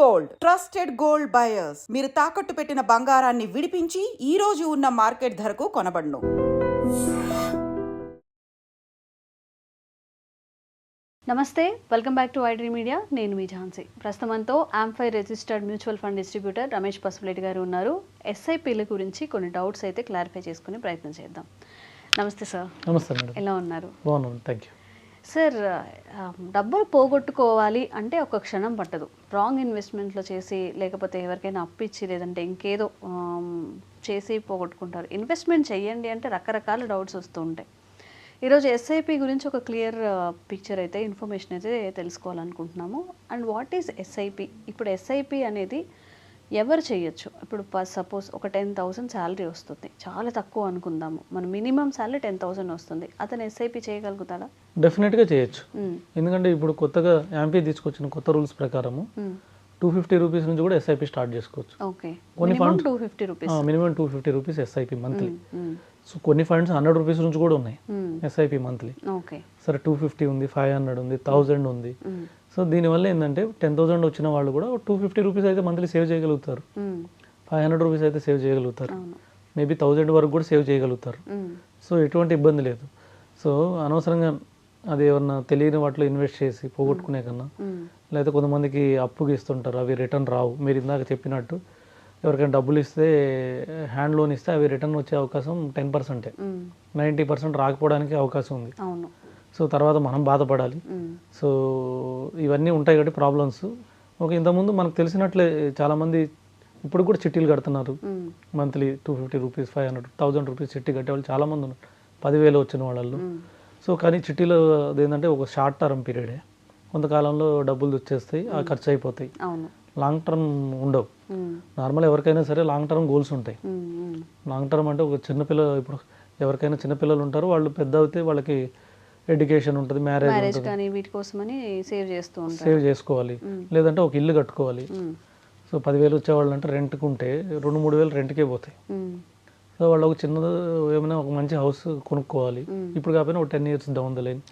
Gold trusted gold buyers మీరు తాకట్టు పెట్టిన బంగారాన్ని విడిపించి ఈ రోజు ఉన్న మార్కెట్ ధరకు కొనబడును. నమస్తే, welcome back to iDream media. నేను మీ ఝాన్సీ. ప్రస్తుతంతో AMFI registered mutual fund distributor Ramesh Pasupuleti గారు ఉన్నారు. ఎస్ఐపీల గురించి కొన్ని డౌట్స్ అయితే క్లారిఫై చేసుకునే ప్రయత్నం చేద్దాం. నమస్తే సార్. నమస్తే మేడం. ఎలా ఉన్నారు? బాగున్నాను, థ్యాంక్ యూ. సార్, డబ్బులు పోగొట్టుకోవాలి అంటే ఒక క్షణం పట్టదు. రాంగ్ ఇన్వెస్ట్మెంట్లో చేసి, లేకపోతే ఎవరికైనా అప్పిచ్చి, లేదంటే ఇంకేదో చేసి పోగొట్టుకుంటారు. ఇన్వెస్ట్మెంట్ చేయండి అంటే రకరకాల డౌట్స్ వస్తూ ఉంటాయి. ఈరోజు ఎస్ఐపి గురించి ఒక క్లియర్ పిక్చర్ అయితే, ఇన్ఫర్మేషన్ అయితే తెలుసుకోవాలనుకుంటున్నాము. And what is SIP? ఇప్పుడు ఎస్ఐపి అనేది ఎవరు చేయొచ్చు? ఇప్పుడు సపోజ్ ఒక 10,000 శాలరీ వస్తుంది, చాలా తక్కువ అనుకుందాము, మన మినిమం శాలరీ 10,000 వస్తుంది, అతను ఎస్ఐపి చేయగలుగుతాడా? డెఫినెట్గా చేయొచ్చు. ఎందుకంటే ఇప్పుడు కొత్తగా యాంపీ తీసుకొచ్చిన కొత్త రూల్స్ ప్రకారము 250 రూపీస్ నుంచి కూడా ఎస్ఐపి స్టార్ట్ చేసుకోవచ్చు. కొన్ని funds minimum 250 rupees SIP monthly. So కొన్ని ఫండ్స్ 100 రూపీస్ నుంచి కూడా ఉన్నాయి ఎస్ఐపి మంత్లీ. సరే, 250 ఉంది, 500 ఉంది, 1000 ఉంది. సో దీనివల్ల ఏంటంటే 10,000 వచ్చిన వాళ్ళు కూడా 250 రూపీస్ అయితే మంత్లీ సేవ్ చేయగలుగుతారు, 500 రూపీస్ అయితే సేవ్ చేయగలుగుతారు, మేబీ 1000 వరకు కూడా సేవ్ చేయగలుగుతారు. సో ఎటువంటి ఇబ్బంది లేదు. సో అనవసరంగా అది ఏమన్నా తెలియని వాటిలో ఇన్వెస్ట్ చేసి పోగొట్టుకునే కన్నా, లేదా కొంతమందికి అప్పుకి ఇస్తుంటారు, అవి రిటర్న్ రావు. మీరు ఇందాక చెప్పినట్టు ఎవరికైనా డబ్బులు ఇస్తే, హ్యాండ్ లోన్ ఇస్తే అవి రిటర్న్ వచ్చే అవకాశం 10%, 90% రాకపోవడానికి అవకాశం ఉంది. సో తర్వాత మనం బాధపడాలి. సో ఇవన్నీ ఉంటాయి కాబట్టి ప్రాబ్లమ్స్. ఇంతకుముందు మనకు తెలిసినట్లే చాలామంది ఇప్పుడు కూడా చిట్టీలు కడుతున్నారు. మంత్లీ 250 రూపీస్, 500, 1000 రూపీస్ చిట్టి కట్టే వాళ్ళు చాలామంది ఉన్నారు, 10,000 వచ్చిన వాళ్ళు. సో కానీ చిట్టీలో అదేంటంటే ఒక షార్ట్ టర్మ్ పీరియడే, కొంతకాలంలో డబ్బులు వచ్చేస్తాయి, ఆ ఖర్చు అయిపోతాయి, లాంగ్ టర్మ్ ఉండవు. నార్మల్ ఎవరికైనా సరే లాంగ్ టర్మ్ గోల్స్ ఉంటాయి. లాంగ్ టర్మ్ అంటే ఒక చిన్నపిల్ల, ఇప్పుడు ఎవరికైనా చిన్నపిల్లలు ఉంటారు, వాళ్ళు పెద్ద అయితే వాళ్ళకి ఎడ్యుకేషన్ ఉంటుంది, మ్యారేజ్ కానీ వీటి కోసమని సేవ్ చేసుకోవాలి, లేదంటే ఒక ఇల్లు కట్టుకోవాలి. సో 10,000 వచ్చేవాళ్ళు అంటే రెంట్కి ఉంటే 2-3 వేలు రెంట్కే పోతాయి. సో వాళ్ళు ఒక చిన్నది ఏమైనా ఒక మంచి హౌస్ కొనుక్కోవాలి, ఇప్పుడు కాకపోయినా ఒక 10 years డౌన్ ద లైన్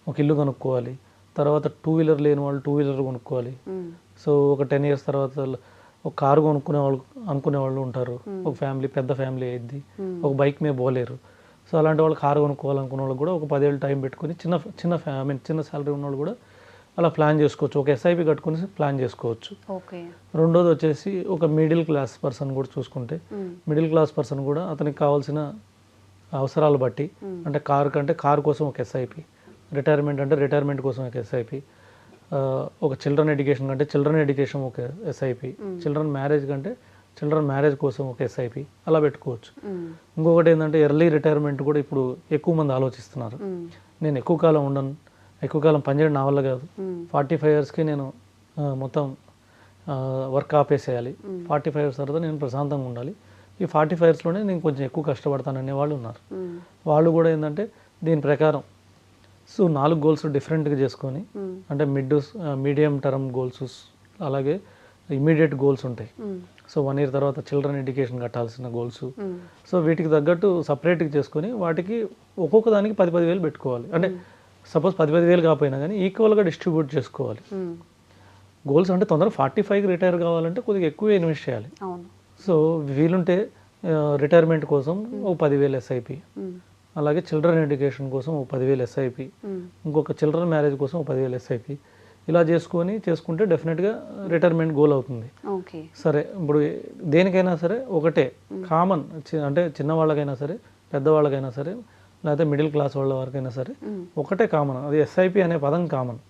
ఒక ఇల్లు కొనుక్కోవాలి. తర్వాత 2 వీలర్ లేని వాళ్ళు 2 వీలర్ కొనుక్కోవాలి. సో ఒక 10 years తర్వాత ఒక కారు అనుకునే వాళ్ళు ఉంటారు, ఒక ఫ్యామిలీ, పెద్ద ఫ్యామిలీ అయింది, ఒక బైక్ మీద పోలేరు. సో అలాంటి వాళ్ళు కారు కొనుక్కోవాలనుకున్న వాళ్ళు కూడా ఒక 10 ఏళ్ళు టైం పెట్టుకుని చిన్న శాలరీ ఉన్న వాళ్ళు కూడా అలా ప్లాన్ చేసుకోవచ్చు, ఒక ఎస్ఐపి కట్టుకుని ప్లాన్ చేసుకోవచ్చు. రెండోది వచ్చేసి ఒక మిడిల్ క్లాస్ పర్సన్ కూడా చూసుకుంటే, మిడిల్ క్లాస్ పర్సన్ కూడా అతనికి కావాల్సిన అవసరాలు బట్టి, అంటే కారు కోసం ఒక ఎస్ఐపి, రిటైర్మెంట్ అంటే రిటైర్మెంట్ కోసం ఒక ఎస్ఐపి, ఒక చిల్డ్రన్ ఎడ్యుకేషన్ కంటే చిల్డ్రన్ ఎడ్యుకేషన్ ఒక ఎస్ఐపి, చిల్డ్రన్ మ్యారేజ్ కోసం ఒక ఎస్ఐపి, అలా పెట్టుకోవచ్చు. ఇంకొకటి ఏంటంటే ఎర్లీ రిటైర్మెంట్ కూడా ఇప్పుడు ఎక్కువ మంది ఆలోచిస్తున్నారు. నేను ఎక్కువ కాలం పనిచేయడం నా వల్ల కాదు, 45 yearsకి నేను మొత్తం వర్క్ ఆపేసేయాలి, 45 years తర్వాత నేను ప్రశాంతంగా ఉండాలి, ఈ 45 yearsలోనే నేను కొంచెం ఎక్కువ కష్టపడతాననే వాళ్ళు ఉన్నారు. వాళ్ళు కూడా ఏంటంటే దీని ప్రకారం సో 4 గోల్స్ డిఫరెంట్గా చేసుకొని, అంటే మీడియం టర్మ్ గోల్స్, అలాగే ఇమీడియట్ గోల్స్ ఉంటాయి. సో 1 year తర్వాత చిల్డ్రన్ ఎడ్యుకేషన్ కట్టాల్సిన గోల్స్. సో వీటికి తగ్గట్టు సపరేట్గా చేసుకొని వాటికి ఒక్కొక్క దానికి 10,000 వేలు పెట్టుకోవాలి. అంటే సపోజ్ 10,000 వేలు కాకపోయినా కానీ ఈక్వల్గా డిస్ట్రిబ్యూట్ చేసుకోవాలి గోల్స్. అంటే తొందరగా 45కి రిటైర్ కావాలంటే కొద్దిగా ఎక్కువ ఇన్వెస్ట్ చేయాలి. సో వీలుంటే రిటైర్మెంట్ కోసం ఒక 10,000 ఎస్ఐపి, అలాగే చిల్డ్రన్ ఎడ్యుకేషన్ కోసం ఒక 10,000 ఎస్ఐపి, ఇంకొక చిల్డ్రన్ మ్యారేజ్ కోసం ఒక 10,000 ఎస్ఐపి, ఇలా చేసుకుంటే డెఫినెట్గా రిటైర్మెంట్ గోల్ అవుతుంది. సరే, ఇప్పుడు దేనికైనా సరే ఒకటే కామన్, అంటే చిన్నవాళ్ళకైనా సరే, పెద్దవాళ్ళకైనా సరే, లేకపోతే మిడిల్ క్లాస్ వాళ్ళ వరకైనా సరే ఒకటే కామన్, అది ఎస్ఐపి అనే పదం కామన్.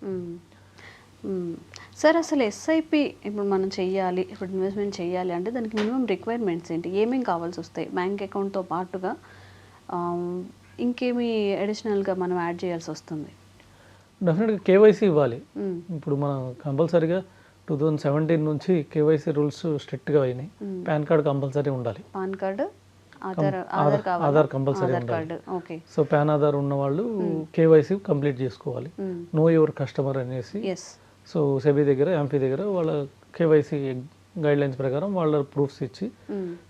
సార్, అసలు ఎస్ఐపి ఇప్పుడు మనం చెయ్యాలి, ఇప్పుడు ఇన్వెస్ట్మెంట్ చేయాలి అంటే దానికి మినిమం రిక్వైర్మెంట్స్ ఏంటి, ఏమేమి కావాల్సి వస్తాయి? బ్యాంక్ అకౌంట్తో పాటుగా ఇంకేమి అడిషనల్గా మనం యాడ్ చేయాల్సి వస్తుంది? డెఫినెట్గా కేవైసీ ఇవ్వాలి. ఇప్పుడు మనం కంపల్సరీగా 2017 నుంచి కేవైసీ రూల్స్ స్ట్రిక్ట్గా అయినాయి. పాన్ కార్డ్ కంపల్సరీ ఉండాలి, పాన్ కార్డు, ఆధార్ కంపల్సరీ ఉండాలి. సో పాన్ ఆధార్ ఉన్న వాళ్ళు కేవైసీ కంప్లీట్ చేసుకోవాలి. నో యువర్ కస్టమర్ అనేసి సో సెబీ దగ్గర, యాంపీ దగ్గర వాళ్ళ కేవైసీ గైడ్లైన్స్ ప్రకారం వాళ్ళ ప్రూఫ్స్ ఇచ్చి,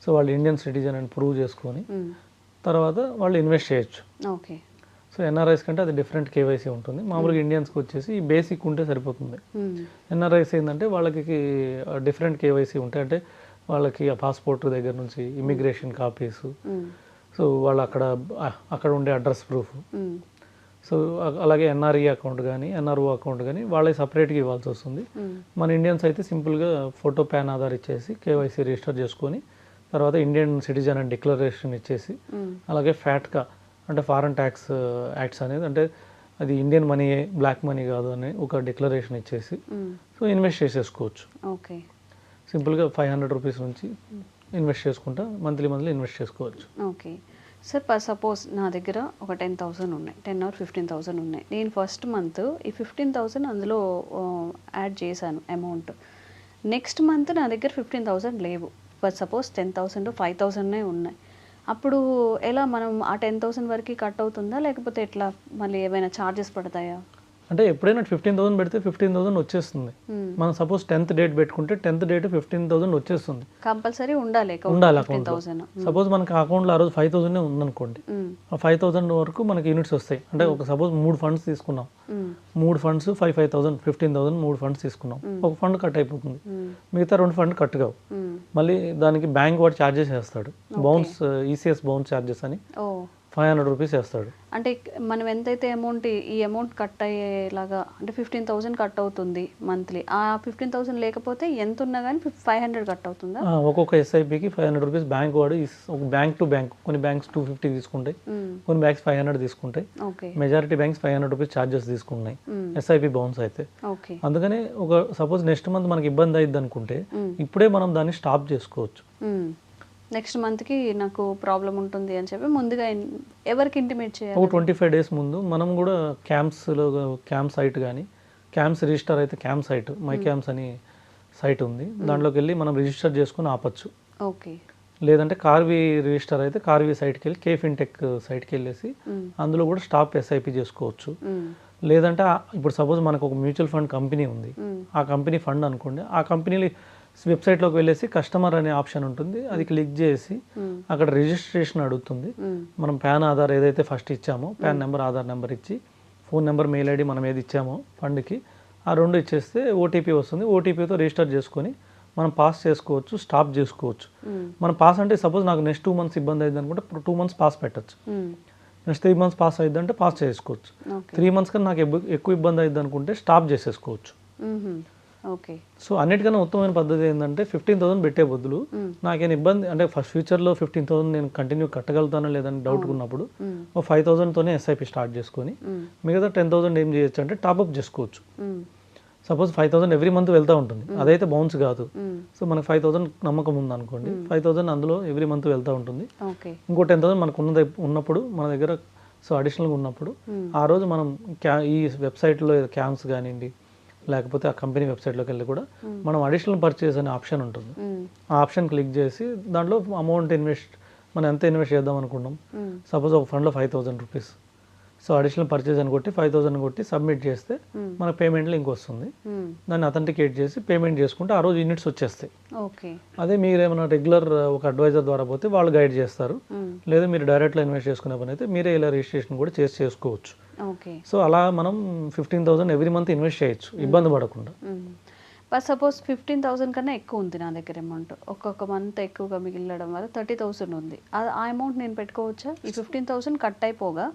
సో వాళ్ళు ఇండియన్ సిటిజన్ అని ప్రూవ్ చేసుకొని తర్వాత వాళ్ళు ఇన్వెస్ట్ చేయొచ్చు. సో ఎన్ఆర్ఐస్ కంటే అది డిఫరెంట్ కేవైసీ ఉంటుంది. మామూలుగా ఇండియన్స్కి వచ్చేసి ఈ బేసిక్ ఉంటే సరిపోతుంది. ఎన్ఆర్ఐస్ ఏంటంటే వాళ్ళకి డిఫరెంట్ కేవైసీ ఉంటాయి. అంటే వాళ్ళకి ఆ పాస్పోర్ట్ దగ్గర నుంచి ఇమిగ్రేషన్ కాపీస్, సో వాళ్ళు అక్కడ ఉండే అడ్రస్ ప్రూఫ్, సో అలాగే ఎన్ఆర్ఈ అకౌంట్ కానీ ఎన్ఆర్ఓ అకౌంట్ కానీ వాళ్ళకి సపరేట్గా ఇవ్వాల్సి వస్తుంది. మన ఇండియన్స్ అయితే సింపుల్గా ఫోటో పాన్ ఆధార్ ఇచ్చేసి కేవైసీ రిజిస్టర్ చేసుకొని తర్వాత ఇండియన్ సిటిజన్ అని డిక్లరేషన్ ఇచ్చేసి అలాగే ఫ్యాట్కా అంటే ఫారెన్ ట్యాక్స్ యాక్ట్స్ అనేది అంటే అది ఇండియన్ మనీ బ్లాక్ మనీ కాదు అని ఒక డిక్లరేషన్ ఇచ్చేసి సో ఇన్వెస్ట్ చేసేసుకోవచ్చు. ఓకే, సింపుల్గా 500 రూపీస్ నుంచి ఇన్వెస్ట్ చేసుకుంటా మంత్లీ ఇన్వెస్ట్ చేసుకోవచ్చు. ఓకే సార్, సపోజ్ నా దగ్గర ఒక 10,000 ఉన్నాయి, 10 or 15,000 ఉన్నాయి. నేను ఫస్ట్ మంత్ ఈ 15,000 అందులో యాడ్ చేశాను అమౌంట్. నెక్స్ట్ మంత్ నా దగ్గర 15,000 లేవు, బట్ సపోజ్ 10,000 5,000 ఉన్నాయి. అప్పుడు ఎలా మనం ఆ 10,000 వరకు కట్ అవుతుందా, లేకపోతే ఎట్లా మళ్ళీ ఏమైనా ఛార్జెస్ పడతాయా? అంటే ఎప్పుడైనా 15,000 పెడితే 15,000 వచ్చేస్తుంది. మనం సపోజ్ 10th డేట్ పెట్టుకుంటే 10th డేట్ 15,000 వచ్చేస్తుంది. కంపల్సరీ ఉండాలి అకౌంట్. సపోజ్ మనకి అకౌంట్లో ఆ రోజు 5,000 ఉందనుకోండి, ఆ 5,000 వరకు మనకి యూనిట్స్ వస్తాయి. అంటే ఒక సపోజ్ 3 ఫండ్స్ తీసుకున్నాం, 3 ఫండ్స్ 5,000 15,000 3 ఫండ్స్ తీసుకున్నాం, ఒక ఫండ్ కట్ అయిపోతుంది, మిగతా 2 ఫండ్ కట్ కావు. మళ్ళీ దానికి బ్యాంక్ వాడు ఛార్జెస్ వేస్తాడు, బౌన్స్ ఈసీఎస్ బౌన్స్ ఛార్జెస్ అని 500 రూపీస్ వేస్తాడు. అంటే మనం ఎంతైతే అమౌంట్ ఈ అమౌంట్ కట్ అయ్యేలాగా అంటే 15,000 కట్ అవుతుంది మంత్లీ, ఆ 15,000 లేకపోతే ఎంత ఉన్నా కానీ 500 కట్ అవుతుందా? ఒక్కొక్క ఎస్ఐపికి 500 రూపీస్ బ్యాంక్ వాడు ఒక బ్యాంక్ టు బ్యాంక్, కొన్ని బ్యాంక్స్ 250 తీసుకుంటాయి, కొన్ని బ్యాంక్స్ 500 తీసుకుంటాయి, మెజారిటీ బ్యాంక్స్ 500 రూపీస్ ఛార్జెస్ తీసుకుంటున్నాయి ఎస్ఐపి బౌన్స్ అయితే. అందుకనే ఒక సపోజ్ నెక్స్ట్ మంత్ మనకి ఇబ్బంది అయ్యిద్ది అనుకుంటే ఇప్పుడే మనం దాన్ని స్టాప్ చేసుకోవచ్చు. నెక్స్ట్ మంత్కి నాకు ప్రాబ్లం ఉంటుంది అని చెప్పి ముందుగా ఎవరికి ఇంటిమేట్ చేయాలి? ఒక 25 డేస్ ముందు మనం కూడా క్యాంప్ సైట్ కానీ క్యాంప్స్ రిజిస్టర్ అయితే క్యాంప్ సైట్ మై క్యాంప్స్ అని సైట్ ఉంది, దాంట్లోకి వెళ్ళి మనం రిజిస్టర్ చేసుకుని ఆపచ్చు. ఓకే, లేదంటే కార్వి రిజిస్టర్ అయితే కార్వి సైట్కి వెళ్ళి కేఫిన్టెక్ సైట్కి వెళ్ళేసి అందులో కూడా స్టాప్ ఎస్ఐపి చేసుకోవచ్చు. లేదంటే ఇప్పుడు సపోజ్ మనకు ఒక మ్యూచువల్ ఫండ్ కంపెనీ ఉంది, ఆ కంపెనీ ఫండ్ అనుకోండి, ఆ కంపెనీ వెబ్సైట్లోకి వెళ్ళేసి కస్టమర్ అనే ఆప్షన్ ఉంటుంది, అది క్లిక్ చేసి అక్కడ రిజిస్ట్రేషన్ అడుగుతుంది. మనం పాన్ ఆధార్ ఏదైతే ఫస్ట్ ఇచ్చామో పాన్ నెంబర్ ఆధార్ నెంబర్ ఇచ్చి ఫోన్ నెంబర్ మెయిల్ ఐడి మనం ఏది ఇచ్చామో ఫండ్కి ఆ 2 ఇచ్చేస్తే ఓటీపీ వస్తుంది. ఓటీపీతో రిజిస్టర్ చేసుకొని మనం పాస్ చేసుకోవచ్చు, స్టాప్ చేసుకోవచ్చు. మనం పాస్ అంటే సపోజ్ నాకు నెక్స్ట్ 2 మంత్స్ ఇబ్బంది అయింది అనుకుంటే 2 మంత్స్ పాస్ పెట్టచ్చు, నెక్స్ట్ 3 మంత్స్ పాస్ అయింది అంటే పాస్ చేసుకోవచ్చు. 3 మంత్స్ కన్నా నాకు ఎక్కువ ఇబ్బంది అయింది అనుకుంటే స్టాప్ చేసేసుకోవచ్చు. ఓకే, సో అన్నిటికన్నా ఉత్తమమైన పద్ధతి ఏంటంటే 15,000 పెట్టే బదులు నాకేం ఇబ్బంది అంటే ఫస్ట్ ఫ్యూచర్లో 15,000 నేను కంటిన్యూ కట్టగలుగుతానో లేదని డౌట్ ఉన్నప్పుడు ఒక 5,000తోనే ఎస్ఐపి స్టార్ట్ చేసుకొని మిగతా 10,000 ఏం చేయొచ్చు అంటే టాప్అప్ చేసుకోవచ్చు. సపోజ్ 5,000 ఎవ్రీ మంత్ వెళ్తూ ఉంటుంది, అదైతే బౌన్స్ కాదు. సో మనకు 5,000 నమ్మకం ఉంది అనుకోండి, 5,000 అందులో ఎవ్రీ మంత్ వెళ్తూ ఉంటుంది. ఇంకో 10,000 మనకు ఉన్నప్పుడు మన దగ్గర సో అడిషనల్గా ఉన్నప్పుడు ఆ రోజు మనం ఈ వెబ్సైట్లో క్యాంప్స్ కానివ్వండి లేకపోతే ఆ కంపెనీ వెబ్సైట్లోకి వెళ్ళి కూడా మనం అడిషనల్ పర్చేస్ అనే ఆప్షన్ ఉంటుంది, ఆ ఆప్షన్ క్లిక్ చేసి దాంట్లో అమౌంట్ మనం ఎంత ఇన్వెస్ట్ చేద్దాం అనుకున్నాం, సపోజ్ ఒక ఫండ్లో 5,000 రూపీస్, సో అడిషనల్ పర్చేస్ అని కొట్టి 5,000 కొట్టి సబ్మిట్ చేస్తే మన పేమెంట్ లింక్ వస్తుంది, దాన్ని అథెంటికేట్ చేసి పేమెంట్ చేసుకుంటే ఆ రోజు యూనిట్స్ వచ్చేస్తాయి. అదే మీరు ఏమైనా రెగ్యులర్ ఒక అడ్వైజర్ ద్వారా పోతే వాళ్ళు గైడ్ చేస్తారు, లేదా మీరు డైరెక్ట్లో ఇన్వెస్ట్ చేసుకునే పని అయితే మీరే ఇలా రిజిస్ట్రేషన్ కూడా చేసుకోవచ్చు. సో అలా మనం 15,000 ఎవ్రీ మంత్ ఇన్వెస్ట్ చేయొచ్చు ఇబ్బంది పడకుండా. బట్ సపోజ్ 15,000 కన్నా ఎక్కువ ఉంది నా దగ్గర అమౌంట్, ఒక్కొక్క మంత్ ఎక్కువగా మిగిలడం వల్ల 30,000 ఉంది, ఆ అమౌంట్ నేను పెట్టుకోవచ్చా? ఈ 15,000 కట్ అయిపోగా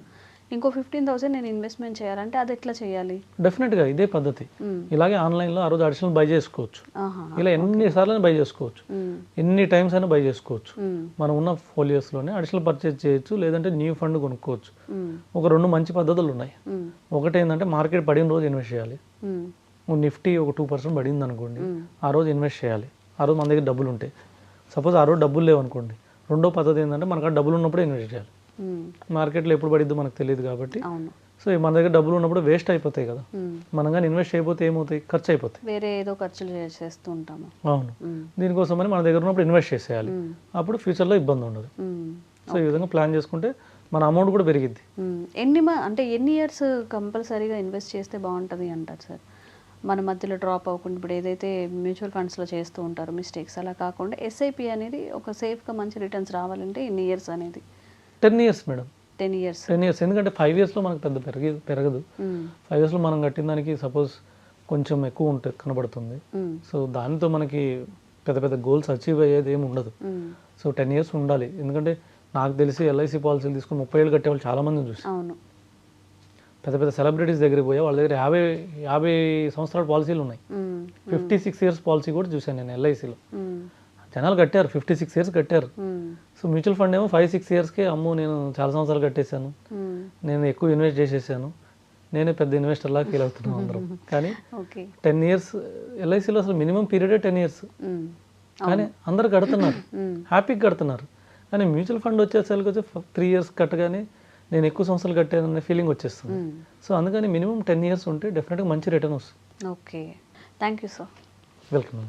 ఇంకో 15,000 నేను ఇన్వెస్ట్మెంట్ చేయాలంటే అది ఎట్లా చేయాలి? డెఫినెట్గా ఇదే పద్ధతి. ఇలాగే ఆన్లైన్లో ఆ రోజు అడిషనల్ బై చేసుకోవచ్చు, ఇలా ఎన్నిసార్లు బై చేసుకోవచ్చు, ఎన్ని టైమ్స్ అయినా బై చేసుకోవచ్చు. మనం ఉన్న ఫోలియోస్లోనే అడిషనల్ పర్చేజ్ చేయొచ్చు, లేదంటే న్యూ ఫండ్ కొనుక్కోవచ్చు. ఒక 2 మంచి పద్ధతులు ఉన్నాయి. ఒకటి ఏంటంటే మార్కెట్ పడిన రోజు ఇన్వెస్ట్ చేయాలి, నిఫ్టీ ఒక 2% పడింది అనుకోండి, ఆ రోజు ఇన్వెస్ట్ చేయాలి. ఆ రోజు మన దగ్గర డబ్బులు ఉంటాయి. సపోజ్ ఆ రోజు డబ్బులు లేవు అనుకోండి, రెండో పద్ధతి ఏంటంటే మనకు ఆ డబ్బులు ఉన్నప్పుడే ఇన్వెస్ట్ చేయాలి. మార్కెట్లో ఎప్పుడు పడిద్దో మనకు తెలియదు కాబట్టి, సో మన దగ్గర డబ్బులు ఉన్నప్పుడు వేస్ట్ అయిపోతాయి కదా, మనం కానీ ఇన్వెస్ట్ అయిపోతే ఏమవుతాయి, ఖర్చు అయిపోతాయి, వేరే ఏదో ఖర్చులు చేస్తూ ఉంటాము. అవును, దీనికోసమని మన దగ్గర ఉన్నప్పుడు ఇన్వెస్ట్ చేసేయాలి, అప్పుడు ఫ్యూచర్లో ఇబ్బంది ఉండదు. సో ఈ విధంగా ప్లాన్ చేసుకుంటే మన అమౌంట్ కూడా పెరిగిద్ది. ఎన్ని ఇయర్స్ కంపల్సరీగా ఇన్వెస్ట్ చేస్తే బాగుంటుంది అంటారు సార్? మన మధ్యలో డ్రాప్ అవ్వకుండా, ఇప్పుడు ఏదైతే మ్యూచువల్ ఫండ్స్లో చేస్తూ ఉంటారో మిస్టేక్స్ అలా కాకుండా ఎస్ఐపి అనేది ఒక సేఫ్గా మంచి రిటర్న్స్ రావాలంటే ఎన్ని ఇయర్స్ అనేది? 10 ఇయర్స్ మేడం. 10 years. 10 years, ఎందుకంటే 5 yearsలో మనకు పెద్ద పెరగదు. 5 yearsలో మనం కట్టిన దానికి సపోజ్ కొంచెం ఎక్కువ ఉంటుంది కనబడుతుంది. సో దానితో మనకి పెద్ద పెద్ద గోల్స్ అచీవ్ అయ్యేది ఏమి ఉండదు. సో 10 years ఉండాలి. ఎందుకంటే నాకు తెలిసి ఎల్ఐసి పాలసీలు తీసుకుని 30 ఏళ్ళు కట్టేవాళ్ళు చాలామందిని చూసి, అవును. పెద్ద పెద్ద సెలబ్రిటీస్ దగ్గరికి పోయా వాళ్ళ దగ్గర 50 సంవత్సరాల పాలసీలు ఉన్నాయి. 56 years పాలసీ కూడా చూశాను నేను ఎల్ఐసిలో. జనాలు కట్టారు, 56 years కట్టారు. సో మ్యూచువల్ ఫండ్ ఏమో 5-6 yearsకే అమ్మో నేను చాలా సంవత్సరాలు కట్టేశాను, నేను ఎక్కువ ఇన్వెస్ట్ చేసేసాను, నేనే పెద్ద ఇన్వెస్టర్ లాగా ఫీల్ అవుతున్నాను అందరం. కానీ 10 years ఎల్ఐసిలో అసలు మినిమం పీరియడే 10 years. కానీ అందరు కడుతున్నారు, హ్యాపీగా కడుతున్నారు. కానీ మ్యూచువల్ ఫండ్ వచ్చేసరికి 3 years కట్టగానే నేను ఎక్కువ సంవత్సరాలు కట్టాననే ఫీలింగ్ వచ్చేస్తుంది. సో అందుకని మినిమం 10 years ఉంటే డెఫినెట్గా మంచి రిటర్న్ వస్తుంది. Okay, thank you sir. Welcome.